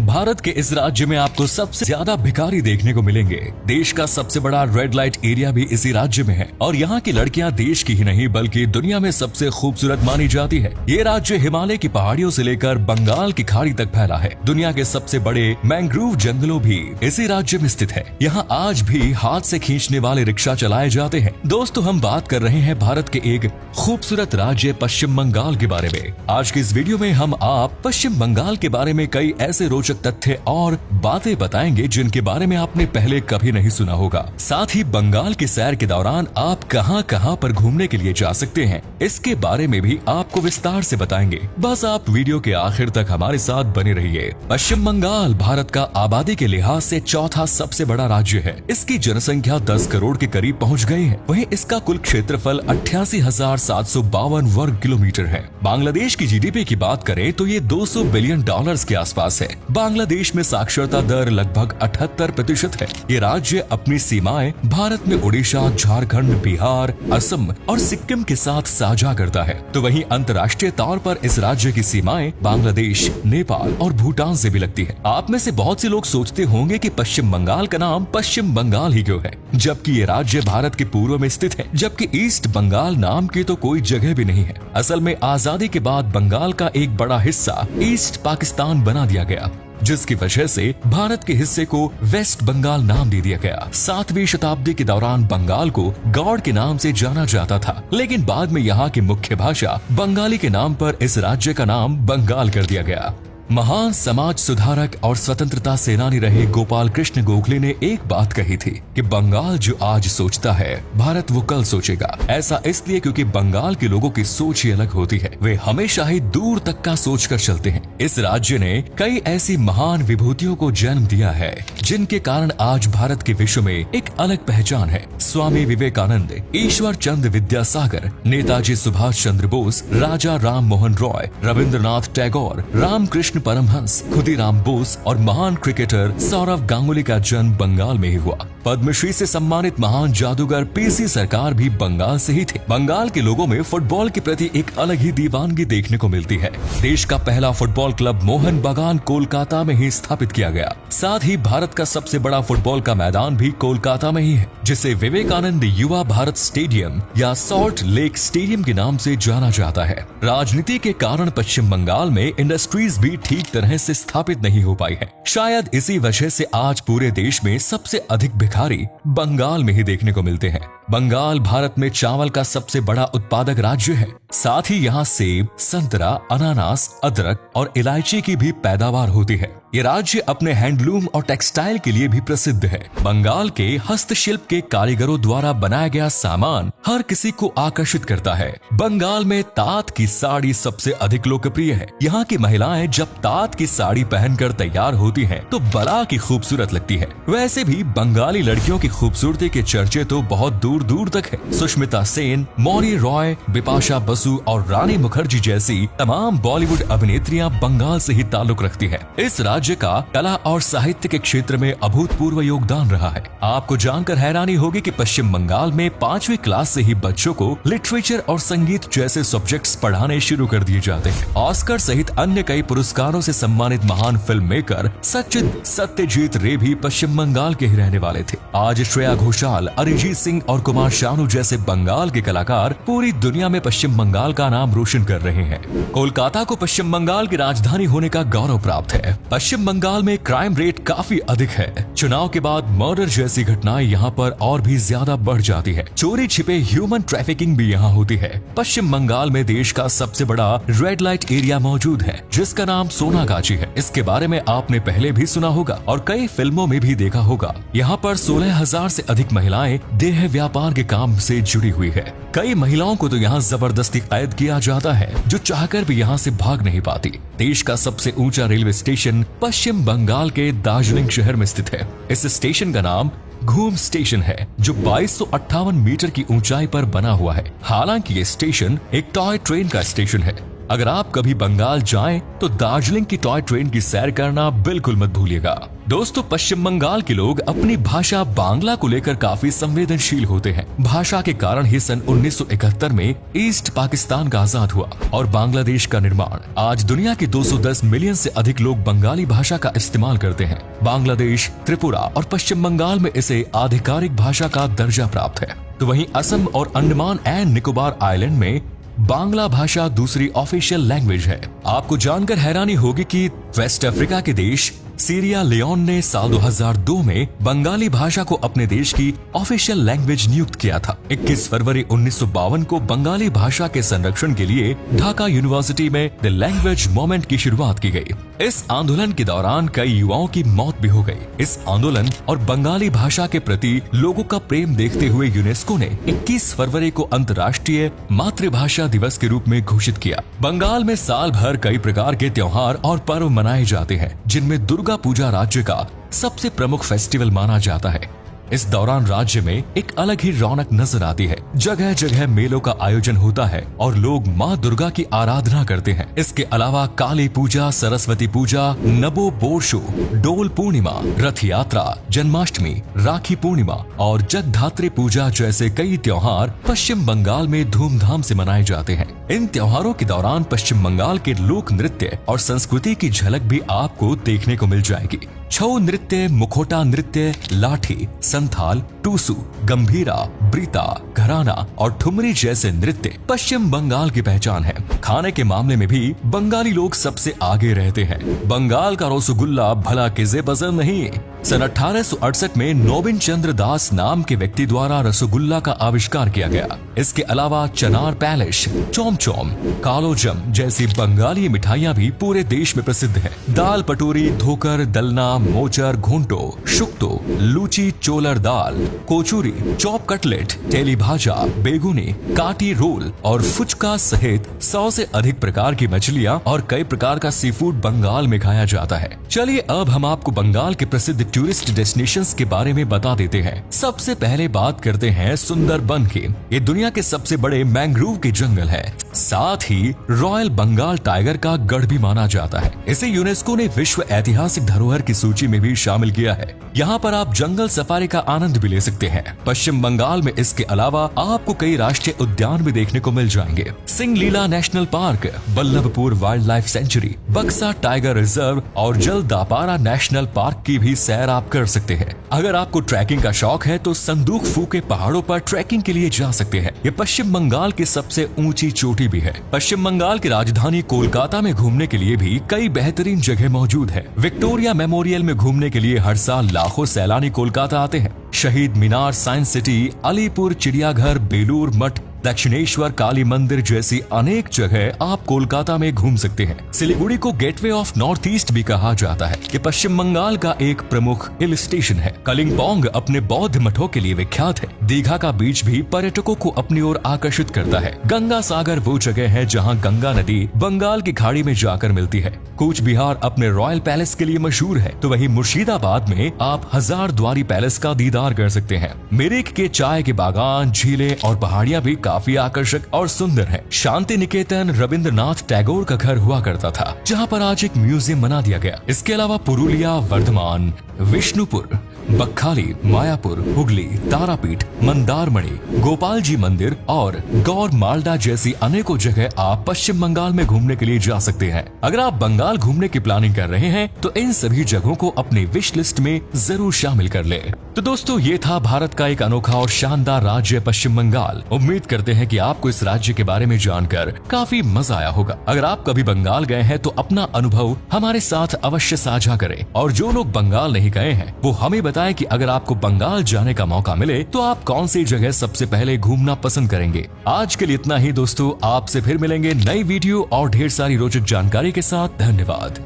भारत के इस राज्य में आपको सबसे ज्यादा भिखारी देखने को मिलेंगे। देश का सबसे बड़ा रेड लाइट एरिया भी इसी राज्य में है और यहाँ की लड़कियाँ देश की ही नहीं बल्कि दुनिया में सबसे खूबसूरत मानी जाती है। ये राज्य हिमालय की पहाड़ियों से लेकर बंगाल की खाड़ी तक फैला है। दुनिया के सबसे बड़े मैंग्रोव जंगलों भी इसी राज्य में स्थित है। यहाँ आज भी हाथ से खींचने वाले रिक्शा चलाए जाते हैं। दोस्तों, हम बात कर रहे हैं भारत के एक खूबसूरत राज्य पश्चिम बंगाल के बारे में। आज की इस वीडियो में हम आप पश्चिम बंगाल के बारे में कई ऐसे रोचक तथ्य और बातें बताएंगे जिनके बारे में आपने पहले कभी नहीं सुना होगा। साथ ही बंगाल की सैर के दौरान आप कहां कहां पर घूमने के लिए जा सकते हैं, इसके बारे में भी आपको विस्तार से बताएंगे। बस आप वीडियो के आखिर तक हमारे साथ बने रहिए। पश्चिम बंगाल भारत का आबादी के लिहाज से चौथा सबसे बड़ा राज्य है। इसकी जनसंख्या 10 करोड़ के करीब पहुंच गई है। वहीं इसका कुल क्षेत्रफल 88,752 वर्ग किलोमीटर है। बांग्लादेश की जीडीपी की बात करें तो ये 200 बिलियन डॉलर्स के आसपास है। बांग्लादेश में साक्षरता दर लगभग 78% है। ये राज्य अपनी सीमाएं भारत में उड़ीसा, झारखंड, बिहार, असम और सिक्किम के साथ साझा करता है। तो वहीं अंतर्राष्ट्रीय तौर पर इस राज्य की सीमाएं बांग्लादेश, नेपाल और भूटान से भी लगती है। आप में से बहुत से लोग सोचते होंगे कि पश्चिम बंगाल का नाम पश्चिम बंगाल ही क्यों है, जबकि ये राज्य भारत के पूर्व में स्थित है, जबकि ईस्ट बंगाल नाम की तो कोई जगह भी नहीं है। असल में आजादी के बाद बंगाल का एक बड़ा हिस्सा ईस्ट पाकिस्तान बना दिया गया, जिसकी वजह से भारत के हिस्से को वेस्ट बंगाल नाम दे दिया गया। 7वीं शताब्दी के दौरान बंगाल को गौड़ के नाम से जाना जाता था, लेकिन बाद में यहाँ की मुख्य भाषा बंगाली के नाम पर इस राज्य का नाम बंगाल कर दिया गया। महान समाज सुधारक और स्वतंत्रता सेनानी रहे गोपाल कृष्ण गोखले ने एक बात कही थी कि बंगाल जो आज सोचता है भारत वो कल सोचेगा। ऐसा इसलिए क्योंकि बंगाल के लोगों की सोच ही अलग होती है। वे हमेशा ही दूर तक का सोच कर चलते हैं। इस राज्य ने कई ऐसी महान विभूतियों को जन्म दिया है जिनके कारण आज भारत के विश्व में एक अलग पहचान है। स्वामी विवेकानंद, ईश्वर चंद्र विद्यासागर, नेताजी सुभाष चंद्र बोस, राजा राम मोहन रॉय, रविंद्रनाथ टैगोर, रामकृष्ण परमहंस, खुदीराम बोस और महान क्रिकेटर सौरव गांगुली का जन्म बंगाल में ही हुआ। पद्मश्री से सम्मानित महान जादूगर पीसी सरकार भी बंगाल से ही थे। बंगाल के लोगों में फुटबॉल के प्रति एक अलग ही दीवानगी देखने को मिलती है। देश का पहला फुटबॉल क्लब मोहन बागान कोलकाता में ही स्थापित किया गया। साथ ही भारत का सबसे बड़ा फुटबॉल का मैदान भी कोलकाता में ही है, जिसे विवेकानंद युवा भारत स्टेडियम या सॉल्ट लेक स्टेडियम के नाम से जाना जाता है। राजनीति के कारण पश्चिम बंगाल में इंडस्ट्रीज भी ठीक तरह से स्थापित नहीं हो पाई है। शायद इसी वजह से आज पूरे देश में सबसे अधिक भिखारी बंगाल में ही देखने को मिलते हैं। बंगाल भारत में चावल का सबसे बड़ा उत्पादक राज्य है। साथ ही यहाँ सेब, संतरा, अनानास, अदरक और इलायची की भी पैदावार होती है। ये राज्य अपने हैंडलूम और टेक्सटाइल के लिए भी प्रसिद्ध है। बंगाल के हस्तशिल्प के कारीगरों द्वारा बनाया गया सामान हर किसी को आकर्षित करता है। बंगाल में तात की साड़ी सबसे अधिक लोकप्रिय है। यहाँ की महिलाएं जब तात की साड़ी पहनकर तैयार होती हैं, तो बड़ा की खूबसूरत लगती है। वैसे भी बंगाली लड़कियों की खूबसूरती के चर्चे तो बहुत दूर दूर तक है। सुष्मिता सेन, मौरी रॉय, बिपाशा बसु और रानी मुखर्जी जैसी तमाम बॉलीवुड अभिनेत्रियां बंगाल से ही ताल्लुक रखती हैं। इस राज्य का कला और साहित्य के क्षेत्र में अभूतपूर्व योगदान रहा है। आपको जानकर हैरानी होगी कि पश्चिम बंगाल में 5वीं क्लास से ही बच्चों को लिटरेचर और संगीत जैसे सब्जेक्ट्स पढ़ाने शुरू कर दिए जाते हैं। ऑस्कर सहित अन्य कई पुरस्कारों से सम्मानित महान फिल्म मेकर सचिन सत्यजीत रे भी पश्चिम बंगाल के ही रहने वाले थे। आज श्रेया घोषाल, अरिजीत सिंह और कुमार शानू जैसे बंगाल के कलाकार पूरी दुनिया में पश्चिम बंगाल का नाम रोशन कर रहे हैं। कोलकाता को पश्चिम बंगाल की राजधानी होने का गौरव प्राप्त है। पश्चिम बंगाल में क्राइम रेट काफी अधिक है। चुनाव के बाद मर्डर जैसी घटनाएं यहाँ पर और भी ज्यादा बढ़ जाती है। चोरी छिपे ह्यूमन ट्रैफिकिंग भी यहाँ होती है। पश्चिम बंगाल में देश का सबसे बड़ा रेड लाइट एरिया मौजूद है, जिसका नाम सोनागाची है। इसके बारे में आपने पहले भी सुना होगा और कई फिल्मों में भी देखा होगा। यहाँ पर 16,000 से अधिक महिलाएं देह व्यापार के काम से जुड़ी हुई है। कई महिलाओं को तो यहाँ जबरदस्ती कैद किया जाता है, जो चाहकर भी यहाँ से भाग नहीं पाती। देश का सबसे ऊंचा रेलवे स्टेशन पश्चिम बंगाल के दार्जिलिंग शहर में स्थित है। इस स्टेशन का नाम घूम स्टेशन है, जो 2258 मीटर की ऊंचाई पर बना हुआ है। हालांकि ये स्टेशन एक टॉय ट्रेन का स्टेशन है। अगर आप कभी बंगाल जाएं तो दार्जिलिंग की टॉय ट्रेन की सैर करना बिल्कुल मत भूलिएगा। दोस्तों, पश्चिम बंगाल के लोग अपनी भाषा बांग्ला को लेकर काफी संवेदनशील होते हैं। भाषा के कारण ही सन 1971 में ईस्ट पाकिस्तान का आजाद हुआ और बांग्लादेश का निर्माण। आज दुनिया के 210 मिलियन से अधिक लोग बंगाली भाषा का इस्तेमाल करते हैं। बांग्लादेश, त्रिपुरा और पश्चिम बंगाल में इसे आधिकारिक भाषा का दर्जा प्राप्त है। तो वहीं असम और अंडमान एंड निकोबार आइलैंड में बांग्ला भाषा दूसरी ऑफिशियल लैंग्वेज है। आपको जानकर हैरानी होगी कि वेस्ट अफ्रीका के देश सीरिया लियोन ने साल 2002 में बंगाली भाषा को अपने देश की ऑफिशियल लैंग्वेज नियुक्त किया था। 21 फरवरी 1952 को बंगाली भाषा के संरक्षण के लिए ढाका यूनिवर्सिटी में द लैंग्वेज मूवमेंट की शुरुआत की गई। इस आंदोलन के दौरान कई युवाओं की मौत भी हो गई। इस आंदोलन और बंगाली भाषा के प्रति लोगों का प्रेम देखते हुए यूनेस्को ने 21 फरवरी को अंतर्राष्ट्रीय मातृभाषा दिवस के रूप में घोषित किया। बंगाल में साल भर कई प्रकार के त्योहार और पर्व मनाए जाते हैं, जिनमें दुर्गा पूजा राज्य का सबसे प्रमुख फेस्टिवल माना जाता है। इस दौरान राज्य में एक अलग ही रौनक नजर आती है। जगह जगह मेलों का आयोजन होता है और लोग माँ दुर्गा की आराधना करते हैं। इसके अलावा काली पूजा, सरस्वती पूजा, नबो बोर्शो, डोल पूर्णिमा, रथ यात्रा, जन्माष्टमी, राखी पूर्णिमा और जगधात्री पूजा जैसे कई त्योहार पश्चिम बंगाल में धूमधाम से मनाए जाते हैं। इन त्योहारों के दौरान पश्चिम बंगाल के लोक नृत्य और संस्कृति की झलक भी आपको देखने को मिल जाएगी। छऊ नृत्य, मुखोटा नृत्य, लाठी, संथाल, टूसू, गंभीरा, ब्रीता, घराना और ठुमरी जैसे नृत्य पश्चिम बंगाल की पहचान है। खाने के मामले में भी बंगाली लोग सबसे आगे रहते हैं। बंगाल का रसगुल्ला भला किसे पसंद नहीं। सन 1868 में नोबिन चंद्र दास नाम के व्यक्ति द्वारा रसगुल्ला का आविष्कार किया गया। इसके अलावा चनार पैलिश, चोम चोम, कालोजम जैसी बंगाली मिठाइयाँ भी पूरे देश में प्रसिद्ध है। दाल पटोरी, धोकर, दलना, मोचर, घूंटो, शुक्तो, लूची, चोलर दाल, कोचूरी, चॉप कटलेट, तेली भाजा, बेगुनी, काटी रोल और फुचका सहित 100 से अधिक प्रकार की मछलियाँ और कई प्रकार का सी फूड बंगाल में खाया जाता है। चलिए अब हम आपको बंगाल के प्रसिद्ध टूरिस्ट डेस्टिनेशंस के बारे में बता देते हैं। सबसे पहले बात करते हैं सुंदरबन की। ये दुनिया के सबसे बड़े मैंग्रोव के जंगल है। साथ ही रॉयल बंगाल टाइगर का गढ़ भी माना जाता है। इसे यूनेस्को ने विश्व ऐतिहासिक धरोहर की सूची में भी शामिल किया है। यहाँ पर आप जंगल सफारी का आनंद भी ले सकते हैं। पश्चिम बंगाल में इसके अलावा आपको कई राष्ट्रीय उद्यान भी देखने को मिल जाएंगे। Singalila national park, Ballabhpur wild life sanctuary, बक्सा टाइगर रिजर्व और जलदापारा नेशनल पार्क की भी सैर आप कर सकते हैं। अगर आपको ट्रैकिंग का शौक है तो संदूक फू के पहाड़ों पर ट्रैकिंग के लिए जा सकते हैं। ये पश्चिम बंगाल की सबसे ऊंची चोटी भी है। पश्चिम बंगाल की राजधानी कोलकाता में घूमने के लिए भी कई बेहतरीन जगह मौजूद है। विक्टोरिया मेमोरियल में घूमने के लिए हर साल लाखों सैलानी कोलकाता आते हैं। शहीद मीनार, साइंस सिटी, अलीपुर चिड़ियाघर, बेलूर मठ, दक्षिणेश्वर काली मंदिर जैसी अनेक जगह आप कोलकाता में घूम सकते हैं। सिलीगुड़ी को गेटवे ऑफ नॉर्थ ईस्ट भी कहा जाता है। ये पश्चिम बंगाल का एक प्रमुख हिल स्टेशन है। कलिम्पोंग अपने बौद्ध मठों के लिए विख्यात है। दीघा का बीच भी पर्यटकों को अपनी ओर आकर्षित करता है। गंगा सागर वो जगह है जहाँ गंगा नदी बंगाल की खाड़ी में जाकर मिलती है। कूच बिहार अपने रॉयल पैलेस के लिए मशहूर है, तो वहीं मुर्शिदाबाद में आप हजार द्वारी पैलेस का दीदार कर सकते हैं। मिरिक के चाय के बागान, झीलें और पहाड़ियां भी काफी आकर्षक और सुंदर है। शांति निकेतन रविंद्रनाथ टैगोर का घर हुआ करता था, जहाँ पर आज एक म्यूजियम बना दिया गया। इसके अलावा पुरुलिया, वर्धमान, विष्णुपुर, बक्खाली, मायापुर, हुगली, तारापीठ, मंदारमणि, गोपाल जी मंदिर और गौर मालडा जैसी अनेकों जगह आप पश्चिम बंगाल में घूमने के लिए जा सकते हैं। अगर आप बंगाल घूमने की प्लानिंग कर रहे हैं तो इन सभी जगहों को अपनी विश लिस्ट में जरूर शामिल कर ले। तो दोस्तों, ये था भारत का एक अनोखा और शानदार राज्य पश्चिम बंगाल। उम्मीद करते हैं कि आपको इस राज्य के बारे में जानकर काफी मजा आया होगा। अगर आप कभी बंगाल गए हैं तो अपना अनुभव हमारे साथ अवश्य साझा करें, और जो लोग बंगाल नहीं गए हैं वो हमें बताएं कि अगर आपको बंगाल जाने का मौका मिले तो आप कौन सी जगह सबसे पहले घूमना पसंद करेंगे। आज के लिए इतना ही दोस्तों, आपसे फिर मिलेंगे नई वीडियो और ढेर सारी रोचक जानकारी के साथ। धन्यवाद।